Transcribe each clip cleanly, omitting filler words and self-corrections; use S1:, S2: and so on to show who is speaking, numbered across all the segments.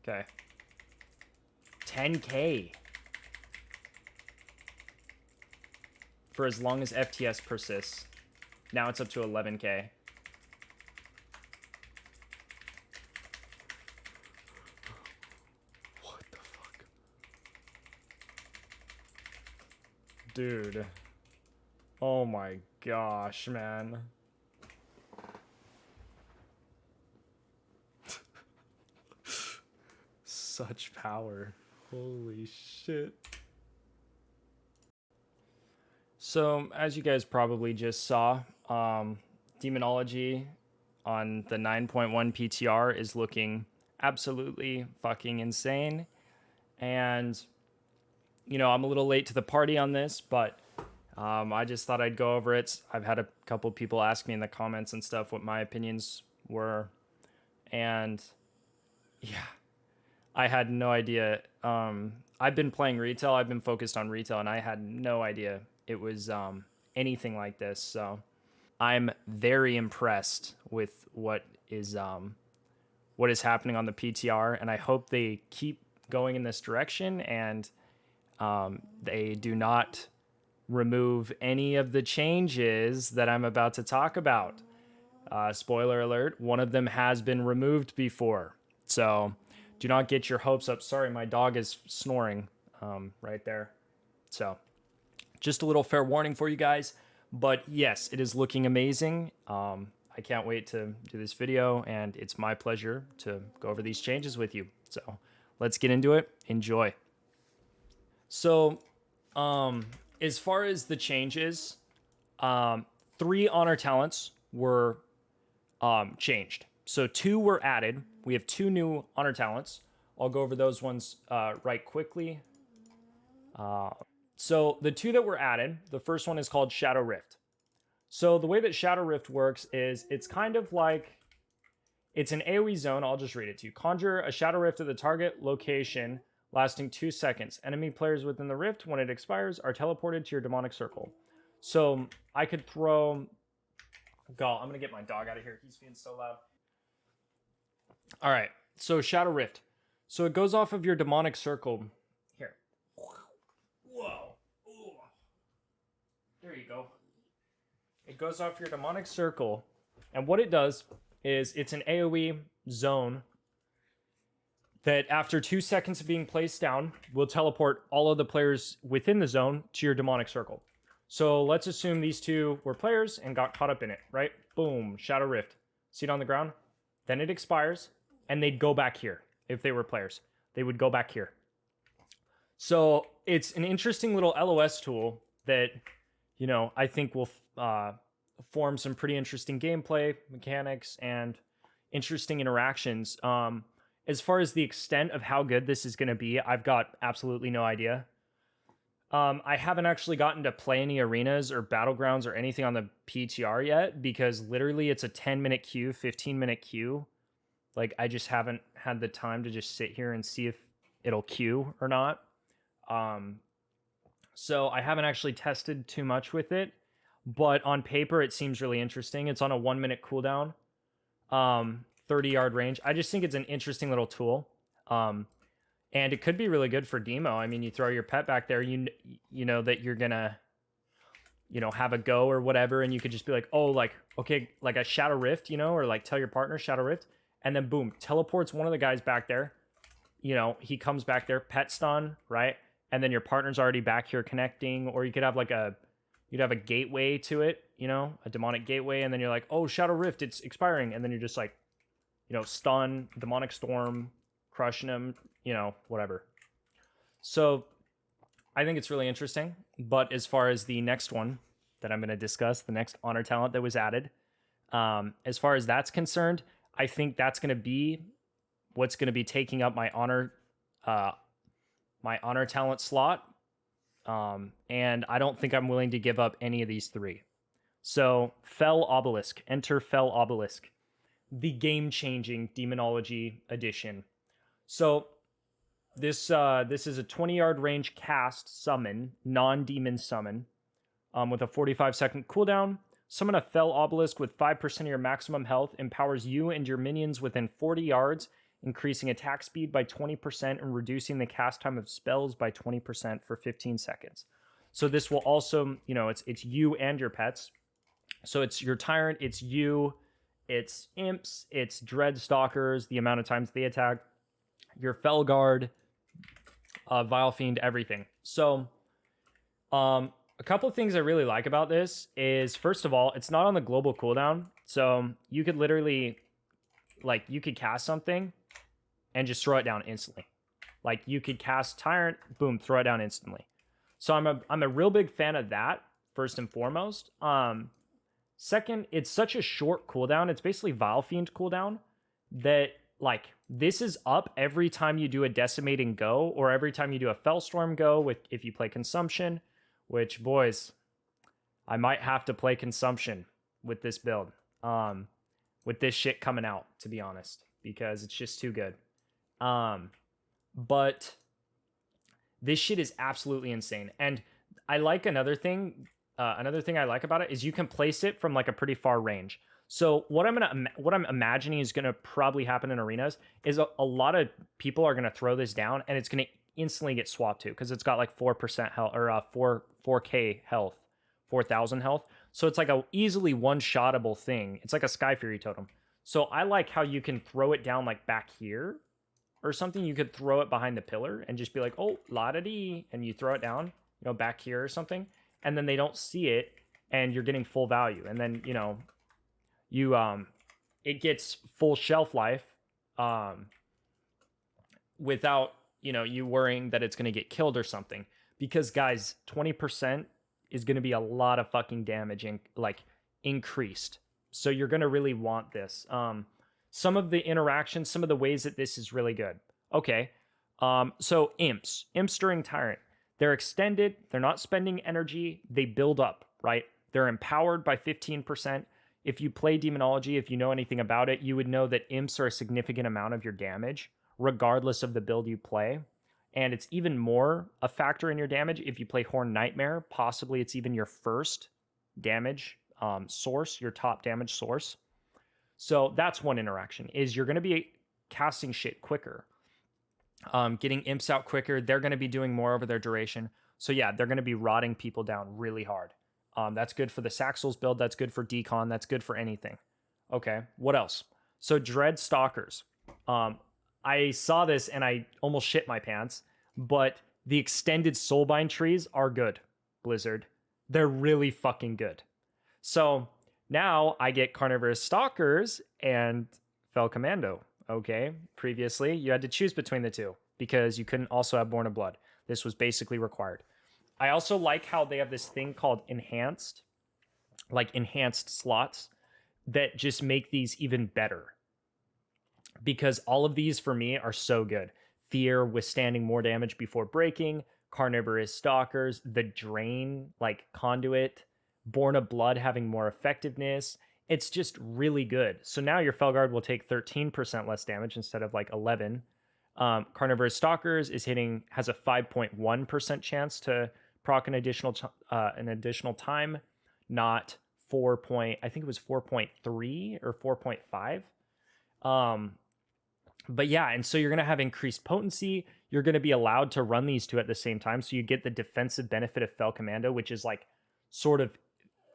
S1: Okay. 10K. For as long as FTS persists. Now it's up to 11K. What the fuck? Dude. Oh my gosh, man. Such power. Holy shit. So, as you guys probably just saw, Demonology on the 9.1 PTR is looking absolutely fucking insane. And, you know, I'm a little late to the party on this, but I just thought I'd go over it. I've had a couple people ask me in the comments and stuff what my opinions were. And, yeah, I had no idea. I've been playing retail. I've been focused on retail, and I had no idea it was anything like this. So I'm very impressed with what is happening on the PTR, and I hope they keep going in this direction and they do not remove any of the changes that I'm about to talk about. Spoiler alert, one of them has been removed before. So do not get your hopes up. Sorry, my dog is snoring right there. So just a little fair warning for you guys. But yes, it is looking amazing. I can't wait to do this video, and it's my pleasure to go over these changes with you. So let's get into it. Enjoy. So as far as the changes, 3 honor talents were changed. So 2 were added. We have 2 new honor talents. I'll go over those ones right quickly. So the 2 that were added, the first one is called Shadow Rift. So the way that Shadow Rift works is it's kind of like, it's an AoE zone. I'll just read it to you. Conjure a Shadow Rift at the target location lasting 2 seconds. Enemy players within the rift, when it expires, are teleported to your demonic circle. So I could throw... God, I'm going to get my dog out of here. He's being so loud. All right, so Shadow Rift. So it goes off of your demonic circle. Here. Whoa. Ooh. There you go. It goes off your demonic circle. And what it does is it's an AoE zone that after 2 seconds of being placed down will teleport all of the players within the zone to your demonic circle. So let's assume these 2 were players and got caught up in it, right? Boom, Shadow Rift. See it on the ground? Then it expires, and they'd go back here. If they were players, they would go back here. So it's an interesting little LOS tool that, you know, I think will form some pretty interesting gameplay mechanics and interesting interactions. As far as the extent of how good this is going to be, I've got absolutely no idea. I haven't actually gotten to play any arenas or battlegrounds or anything on the PTR yet, because literally it's a 10-minute queue, 15-minute queue. Like, I just haven't had the time to just sit here and see if it'll queue or not. So I haven't actually tested too much with it, but on paper it seems really interesting. It's on a 1-minute cooldown, 30-yard range. I just think it's an interesting little tool. And it could be really good for demo. I mean, you throw your pet back there, you know that you're gonna, you know, have a go or whatever, and you could just be like, oh, like, okay, like a Shadow Rift, you know, or like tell your partner Shadow Rift, and then boom, teleports one of the guys back there. You know, he comes back there, pet stun, right? And then your partner's already back here connecting, or you could have like you'd have a gateway to it, you know, a demonic gateway, and then you're like, oh, Shadow Rift, it's expiring, and then you're just like, you know, stun, demonic storm, crushing him, you know, whatever. So I think it's really interesting. But as far as the next one that I'm going to discuss, the next honor talent that was added, as far as that's concerned, I think that's going to be what's going to be taking up my honor talent slot. And I don't think I'm willing to give up any of these 3. So Fel Obelisk, enter Fel Obelisk, the game-changing Demonology edition. So this is a 20-yard range cast summon, non-demon summon, with a 45-second cooldown. Summon a Fel Obelisk with 5% of your maximum health, empowers you and your minions within 40 yards, increasing attack speed by 20% and reducing the cast time of spells by 20% for 15 seconds. So this will also, you know, it's you and your pets. So it's your tyrant, it's you, it's imps, it's dread stalkers, the amount of times they attack, your Fel Guard, Vile Fiend, everything. So a couple of things I really like about this is, first of all, it's not on the global cooldown. So you could literally, like, you could cast something and just throw it down instantly. Like, you could cast Tyrant, boom, throw it down instantly. So I'm a real big fan of that, first and foremost. Second, it's such a short cooldown. It's basically Vile Fiend cooldown that, like, this is up every time you do a Decimating Go or every time you do a Fellstorm Go with, if you play Consumption, which, boys, I might have to play Consumption with this build. With this shit coming out, to be honest, because it's just too good. But this shit is absolutely insane. And I like another thing I like about it is you can place it from like a pretty far range. So what I'm imagining is gonna probably happen in arenas is a lot of people are gonna throw this down and it's gonna instantly get swapped to because it's got like 4% health or 4k health, 4,000 health. So it's like a easily one-shottable thing. It's like a Sky Fury totem. So I like how you can throw it down like back here or something. You could throw it behind the pillar and just be like, oh, la-da-dee, and you throw it down, you know, back here or something. And then they don't see it and you're getting full value. And then, you know, you it gets full shelf life without, you know, you worrying that it's going to get killed or something. Because guys, 20% is going to be a lot of fucking damage and like increased. So you're going to really want this. Some of the interactions, some of the ways that this is really good. Okay. So imps during Tyrant, they're extended. They're not spending energy. They build up, right? They're empowered by 15%. If you play Demonology, if you know anything about it, you would know that imps are a significant amount of your damage, regardless of the build you play. And it's even more a factor in your damage if you play Horn Nightmare. Possibly it's even your first damage source, your top damage source. So that's one interaction, is you're going to be casting shit quicker. Getting imps out quicker. They're going to be doing more over their duration. So yeah, they're going to be rotting people down really hard. That's good for the Saxels build. That's good for Decon. That's good for anything. Okay, what else? So Dread Stalkers. I saw this and I almost shit my pants, but the extended Soulbind trees are good, Blizzard. They're really fucking good. So now I get Carnivorous Stalkers and Fel Commando. Okay, previously you had to choose between the two because you couldn't also have Born of Blood. This was basically required. I also like how they have this thing called enhanced slots that just make these even better. Because all of these for me are so good. Fear, withstanding more damage before breaking, Carnivorous Stalkers, the Drain, like Conduit, Born of Blood having more effectiveness. It's just really good. So now your Felguard will take 13% less damage instead of like 11. Carnivorous Stalkers has a 5.1% chance to proc an additional time, not I think it was 4.3 or 4.5. But yeah, and so you're going to have increased potency. You're going to be allowed to run these two at the same time. So you get the defensive benefit of Fel Commando, which is like sort of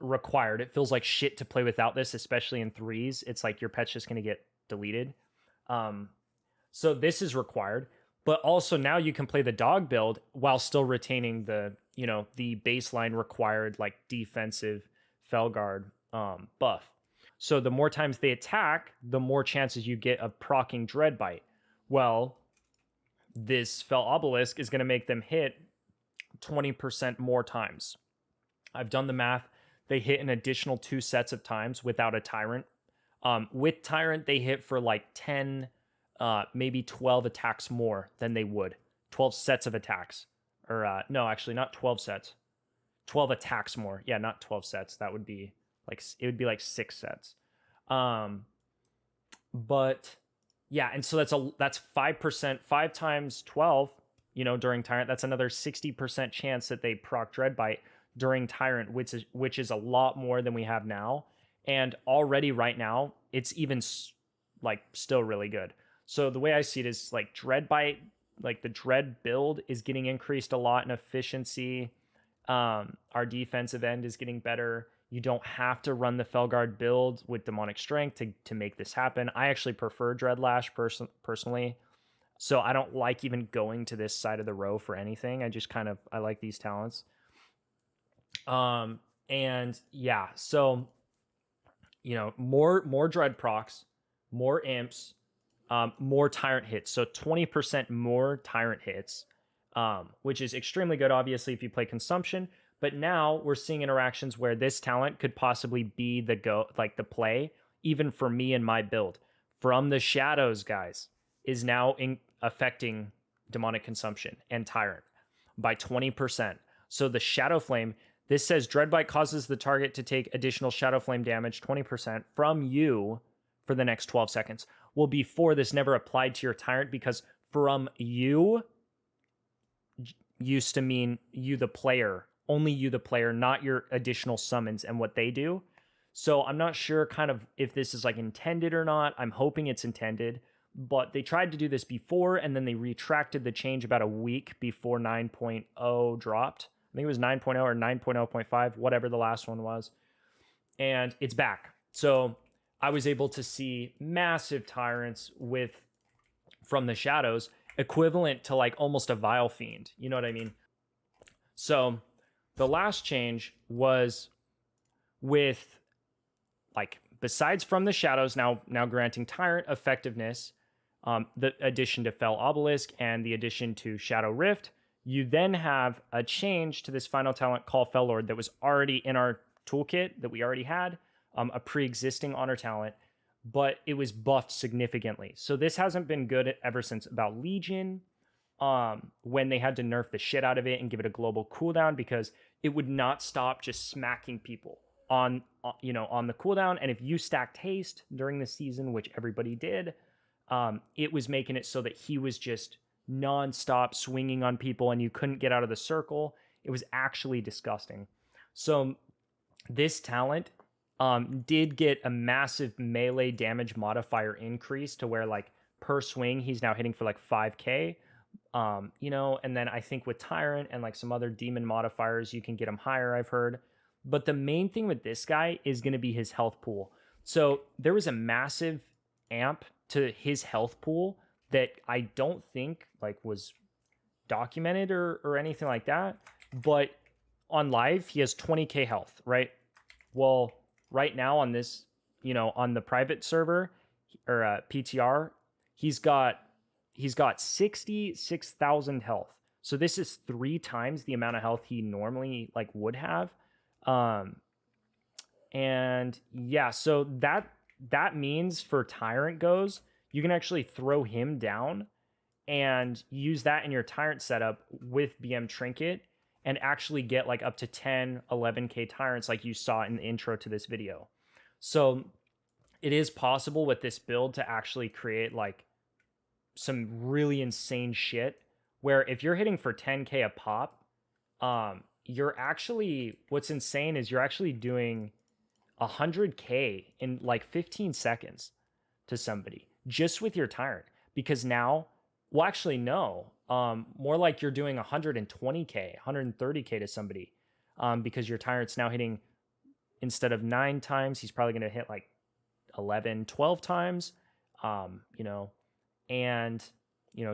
S1: required. It feels like shit to play without this, especially in threes. It's like your pet's just going to get deleted. So this is required. But also now you can play the dog build while still retaining the, you know, the baseline required like defensive Felguard buff. So the more times they attack, the more chances you get of proccing Dreadbite. Well, this Fel Obelisk is going to make them hit 20% more times. I've done the math. They hit an additional 2 sets of times without a Tyrant. With Tyrant, they hit for like 10, maybe 12 attacks more than they would. 12 sets of attacks. Or, no, actually, not 12 sets. 12 attacks more. Yeah, not 12 sets. That would be like, it would be like 6 sets. But yeah, and so that's 5%, 5 times 12, you know, during Tyrant. That's another 60% chance that they proc Dreadbite during Tyrant, which is a lot more than we have now. And already right now, it's even like still really good. So the way I see it is like Dreadbite, like the Dread build is getting increased a lot in efficiency. Our defensive end is getting better. You don't have to run the Felguard build with Demonic Strength to make this happen. I actually prefer Dreadlash personally. So I don't like even going to this side of the row for anything. I like these talents. And yeah, so more Dread procs, more imps, more Tyrant hits. So 20% more Tyrant hits, which is extremely good, obviously, if you play Consumption. But now we're seeing interactions where this talent could possibly be the play, even for me and my build. From the Shadows, guys, is now affecting Demonic Consumption and Tyrant by 20%. So the Shadow Flame, this says Dreadbite causes the target to take additional Shadow Flame damage, 20%, from you for the next 12 seconds. Well, before this never applied to your Tyrant because from you used to mean you the player, only you the player, not your additional summons and what they do. So I'm not sure kind of if this is like intended or not. I'm hoping it's intended, but they tried to do this before and then they retracted the change about a week before 9.0 dropped. I think it was 9.0 or 9.0.5, whatever the last one was. And it's back. So I was able to see massive Tyrants from the Shadows, equivalent to like almost a Vile Fiend. You know what I mean? So the last change was with like besides from the Shadows now granting Tyrant effectiveness, the addition to Fel Obelisk and the addition to Shadow Rift, you then have a change to this final talent called Fel Lord that was already in our toolkit that we already had, a pre-existing honor talent, but it was buffed significantly. So this hasn't been good ever since about Legion, when they had to nerf the shit out of it and give it a global cooldown because it would not stop just smacking people on the cooldown. And if you stacked haste during the season, which everybody did, it was making it so that he was just non-stop swinging on people and you couldn't get out of the circle. It was actually disgusting. So this talent did get a massive melee damage modifier increase to where like per swing he's now hitting for like 5k. And then I think with Tyrant and like some other demon modifiers you can get him higher, I've heard. But the main thing with this guy is going to be his health pool. So there was a massive amp to his health pool that I don't think like was documented or anything like that. But on live, he has 20k health, right? Well, right now on this, on the private server or PTR, he's got 66,000 health. So this is 3 times the amount of health he normally like would have. And yeah, so that means for Tyrant goes, you can actually throw him down and use that in your Tyrant setup with BM Trinket and actually get like up to 10, 11k Tyrants like you saw in the intro to this video. So it is possible with this build to actually create like some really insane shit where if you're hitting for 10k a pop, what's insane is you're actually doing 100k in like 15 seconds to somebody just with your Tyrant. Because now, well, actually, no, more like you're doing 120k, 130k to somebody, because your Tyrant's now hitting, instead of 9 times, he's probably going to hit like 11, 12 times, and,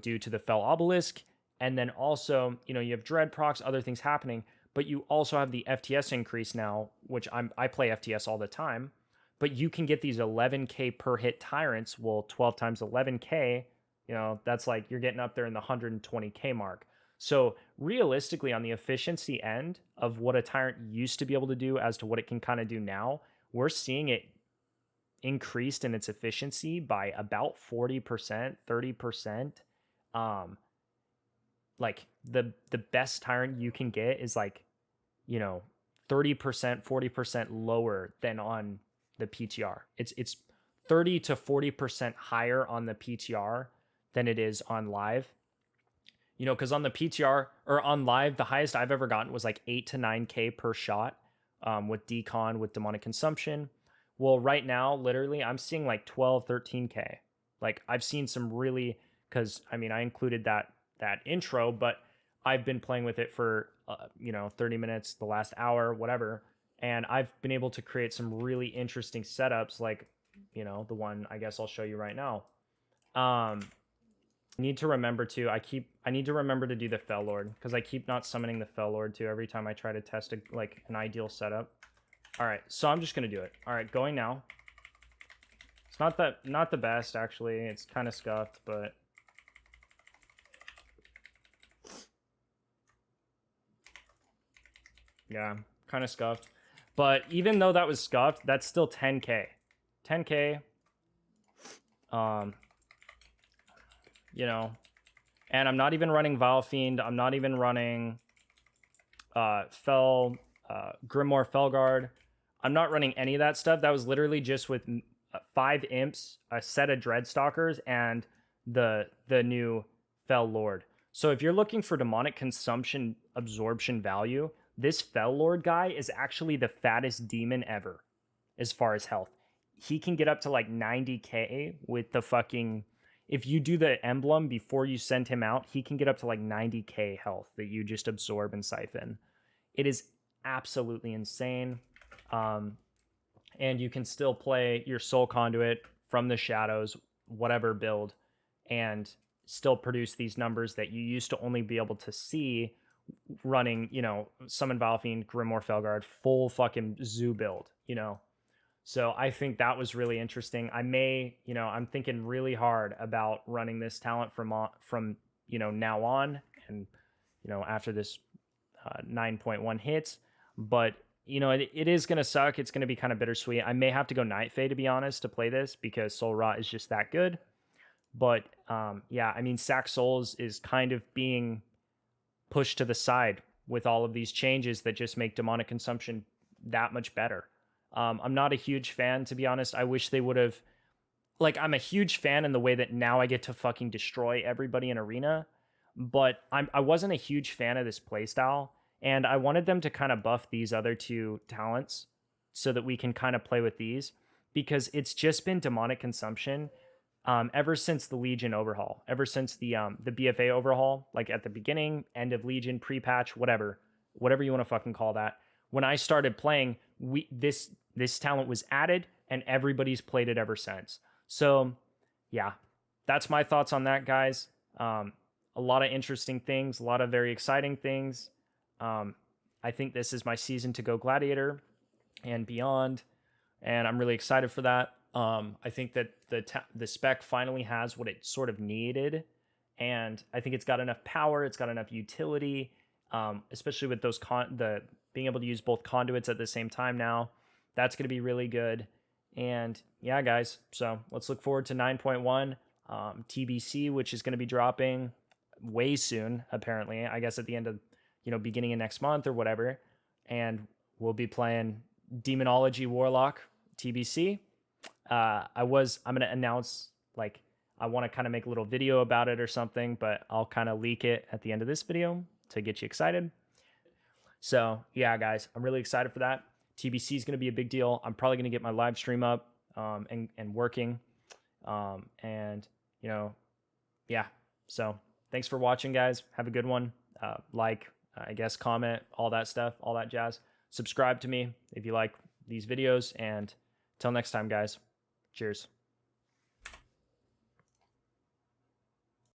S1: due to the Fel Obelisk. And then also, you have Dread procs, other things happening, but you also have the FTS increase now, which I play FTS all the time, but you can get these 11k per hit Tyrants. Well, 12 times 11k, that's like you're getting up there in the 120k mark. So realistically, on the efficiency end of what a Tyrant used to be able to do as to what it can kind of do now, we're seeing it increased in its efficiency by about 40%, 30%. Like the best Tyrant you can get is like, 30%, 40% lower than on the PTR. It's 30 to 40% higher on the PTR than it is on live. Because on the PTR or on live, the highest I've ever gotten was like 8 to 9k per shot with decon, with demonic consumption. Well, right now, literally, I'm seeing like 12, 13k. Like I've seen some really, because I mean I included that intro, but I've been playing with it for 30 minutes, the last hour, whatever, and I've been able to create some really interesting setups, like the one I guess I'll show you right now. I need to remember to I need to remember to do the Fel Lord, because I keep not summoning the Fel Lord too every time I try to test an ideal setup. All right, so I'm just gonna do it. All right, going now. It's not the best actually. It's kind of scuffed, but yeah, kind of scuffed. But even though that was scuffed, that's still 10k. 10k. And I'm not even running Vile Fiend. I'm not even running Grimoire Felguard. I'm not running any of that stuff. That was literally just with 5 imps, a set of Dreadstalkers, and the new Fel Lord. So if you're looking for demonic consumption absorption value, this Fel Lord guy is actually the fattest demon ever as far as health. He can get up to like 90k with the fucking... If you do the emblem before you send him out, he can get up to like 90k health that you just absorb and siphon. It is absolutely insane. And you can still play your Soul Conduit from the shadows, whatever build, and still produce these numbers that you used to only be able to see running, Summon Vile Fiend, Grimoire Felguard, full fucking zoo build, So I think that was really interesting. I may, I'm thinking really hard about running this talent from now on, and after this 9.1 hits. But it is gonna suck. It's gonna be kind of bittersweet. I may have to go Night Fae, to be honest, to play this, because Soul Rot is just that good. But yeah, I mean, Sack Souls is kind of being pushed to the side with all of these changes that just make demonic consumption that much better. I'm not a huge fan, to be honest. I wish they would have... I'm a huge fan in the way that now I get to fucking destroy everybody in Arena, but I wasn't a huge fan of this playstyle, and I wanted them to kind of buff these other 2 talents so that we can kind of play with these, because it's just been demonic consumption ever since the Legion overhaul, ever since the BFA overhaul, like at the beginning, end of Legion, pre-patch, whatever you want to fucking call that. When I started playing, this talent was added, and everybody's played it ever since. So, yeah, that's my thoughts on that, guys. A lot of interesting things, a lot of very exciting things. I think this is my season to go Gladiator and beyond, and I'm really excited for that. I think that the spec finally has what it sort of needed, and I think it's got enough power, it's got enough utility, especially with those being able to use both conduits at the same time now. That's going to be really good. And yeah, guys, so let's look forward to 9.1 TBC, which is going to be dropping way soon, apparently, I guess at the end of, beginning of next month or whatever. And we'll be playing Demonology Warlock TBC. I'm going to announce, I want to kind of make a little video about it or something, but I'll kind of leak it at the end of this video to get you excited. So yeah, guys, I'm really excited for that. TBC is going to be a big deal. I'm probably going to get my live stream up and working. Yeah. So thanks for watching, guys. Have a good one. I guess, comment, all that stuff, all that jazz. Subscribe to me if you like these videos. And till next time, guys. Cheers.